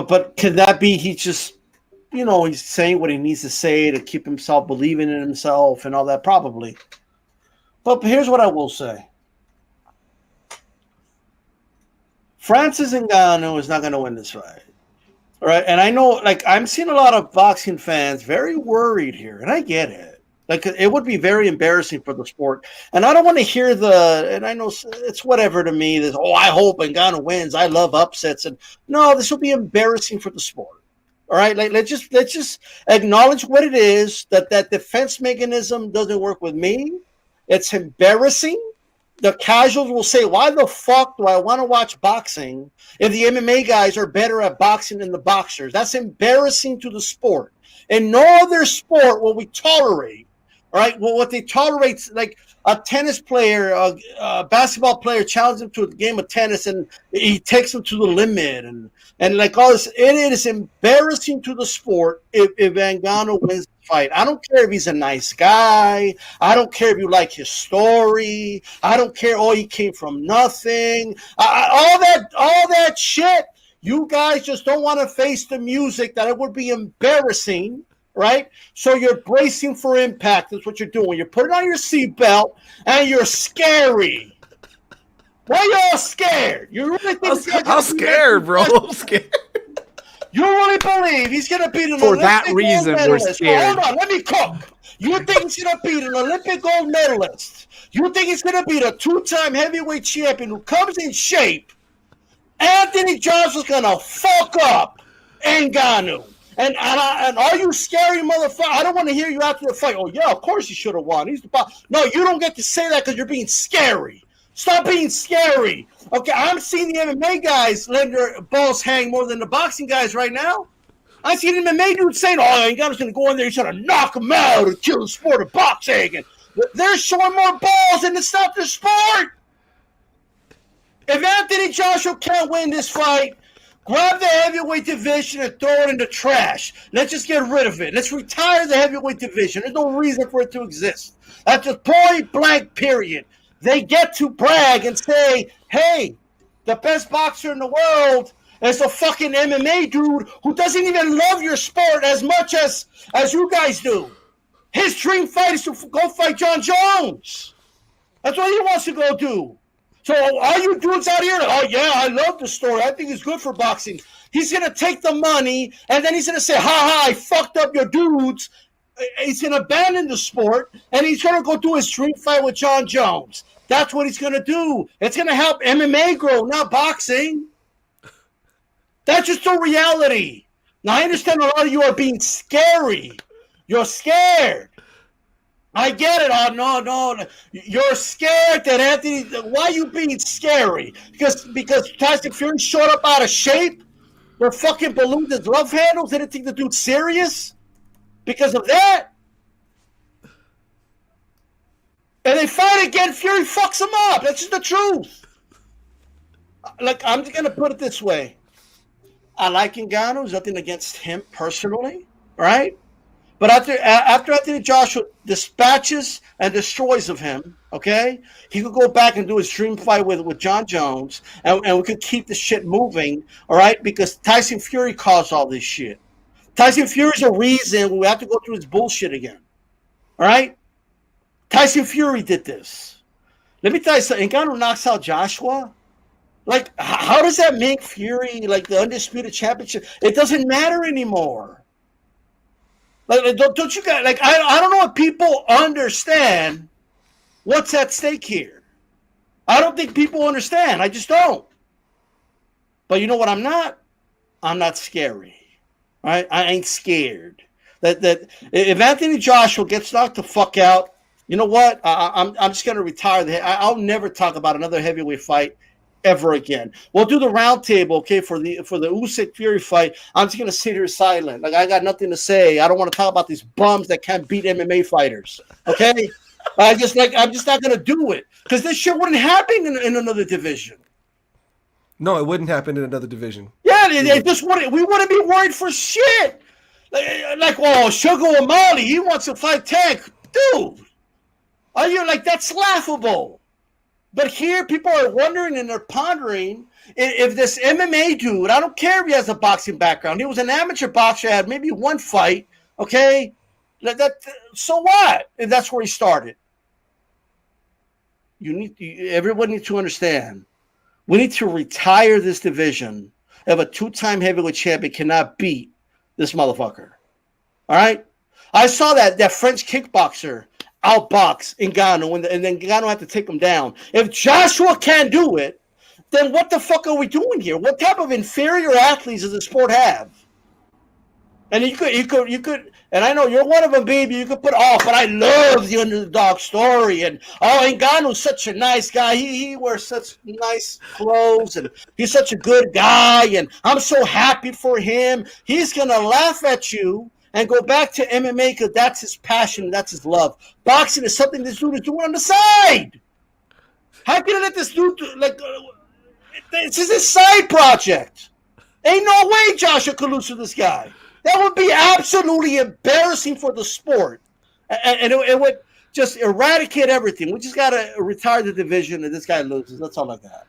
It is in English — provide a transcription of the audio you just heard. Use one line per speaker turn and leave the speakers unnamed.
But could that be he's just, he's saying what he needs to say to keep himself believing in himself and all that? Probably. But here's what I will say. Francis Ngannou is not going to win this fight. All right? And I know, I'm seeing a lot of boxing fans very worried here, and I get it. It would be very embarrassing for the sport. And I don't want to hear and I know it's whatever to me, this, I hope Ngannou wins. I love upsets. And no, this will be embarrassing for the sport. All right? Let's just acknowledge what it is, that defense mechanism doesn't work with me. It's embarrassing. The casuals will say, why the fuck do I want to watch boxing if the MMA guys are better at boxing than the boxers? That's embarrassing to the sport. In no other sport will we tolerate. All right. Well, what they tolerate, like a tennis player, a basketball player challenges him to a game of tennis, and he takes him to the limit, and like all this. It is embarrassing to the sport if Ngannou wins the fight. I don't care if he's a nice guy. I don't care if you like his story. I don't care. Oh, he came from nothing. All that shit. You guys just don't want to face the music that it would be embarrassing. Right? So you're bracing for impact. That's what you're doing. You're putting on your seatbelt and you're scary. Why are you all scared? You really think
I'm scared, bro. I'm scared.
You really believe he's going to beat an
For
Olympic
that reason,
gold
we're
medalist?
scared.
Hold on, let me cook. You think he's going to beat an Olympic gold medalist? You think he's going to beat a two-time heavyweight champion who comes in shape? Anthony Joshua's going to fuck up Ngannou. And are you scary, motherfucker? I don't want to hear you after the fight. Oh, yeah, of course he should have won. He's the boss. No, you don't get to say that because you're being scary. Stop being scary. Okay, I'm seeing the MMA guys letting their balls hang more than the boxing guys right now. I see the MMA dudes saying, Ngannou's going to go in there. He's going to knock him out and kill the sport of boxing. And they're showing more balls, and it's not the sport. If Anthony Joshua can't win this fight, grab the heavyweight division and throw it in the trash. Let's just get rid of it. Let's retire the heavyweight division. There's no reason for it to exist. That's a point blank period. They get to brag and say, hey, the best boxer in the world is a fucking MMA dude who doesn't even love your sport as much as you guys do. His dream fight is to go fight John Jones. That's what he wants to go do. So all you dudes out here, I love the story. I think it's good for boxing. He's going to take the money, and then he's going to say, I fucked up your dudes. He's going to abandon the sport, and he's going to go do his dream fight with John Jones. That's what he's going to do. It's going to help MMA grow, not boxing. That's just the reality. Now, I understand a lot of you are being scary. You're scared. I get it. Oh, no. You're scared that Anthony... Why are you being scary? Because Tyson Fury showed up out of shape? They're fucking balloons as love handles? They didn't think the dude's serious? Because of that? And they fight again, Fury fucks him up. That's just the truth. I'm just going to put it this way. I like Ngannou. There's nothing against him personally. Right? But after Anthony Joshua dispatches and destroys of him, okay, he could go back and do his dream fight with John Jones, and we could keep the shit moving, all right, because Tyson Fury caused all this shit. Tyson Fury's a reason we have to go through this bullshit again, all right? Tyson Fury did this. Let me tell you something. Ngannou knocks out Joshua. How does that make Fury, the undisputed championship? It doesn't matter anymore. Don't you guys I don't know if people understand what's at stake here. I don't think people understand. I just don't. But you know what I'm not? I'm not scary. Right? I ain't scared. That if Anthony Joshua gets knocked the fuck out, you know what? I'm just gonna retire I'll never talk about another heavyweight fight ever again. We'll do the round table, okay, for the Usyk Fury fight. I'm just gonna sit here silent. I got nothing to say. I don't want to talk about these bums that can't beat MMA fighters. Okay? I'm just not gonna do it. Because this shit wouldn't happen in another division.
No, it wouldn't happen in another division.
Yeah, we wouldn't be worried for shit. Sugar O'Malley, he wants to fight Tank. Dude, are you that's laughable? But here, people are wondering and they're pondering if this MMA dude, I don't care if he has a boxing background. He was an amateur boxer, had maybe one fight, okay? So what? And that's where he started. Everyone needs to understand. We need to retire this division if a two-time heavyweight champion cannot beat this motherfucker. All right? I saw that French kickboxer outbox Ngannou, and then Ngannou had to take him down. If Joshua can't do it, then what the fuck are we doing here? What type of inferior athletes does the sport have? And you could, and I know you're one of them, baby. You could put, but I love the underdog story, and Ngannou's such a nice guy. He wears such nice clothes, and he's such a good guy, and I'm so happy for him. He's gonna laugh at you and go back to MMA because that's his passion, that's his love. Boxing is something this dude is doing on the side. How can I let this dude this is his side project? Ain't no way Joshua could lose to this guy. That would be absolutely embarrassing for the sport, and it would just eradicate everything. We just gotta retire the division, and this guy loses. That's all I got.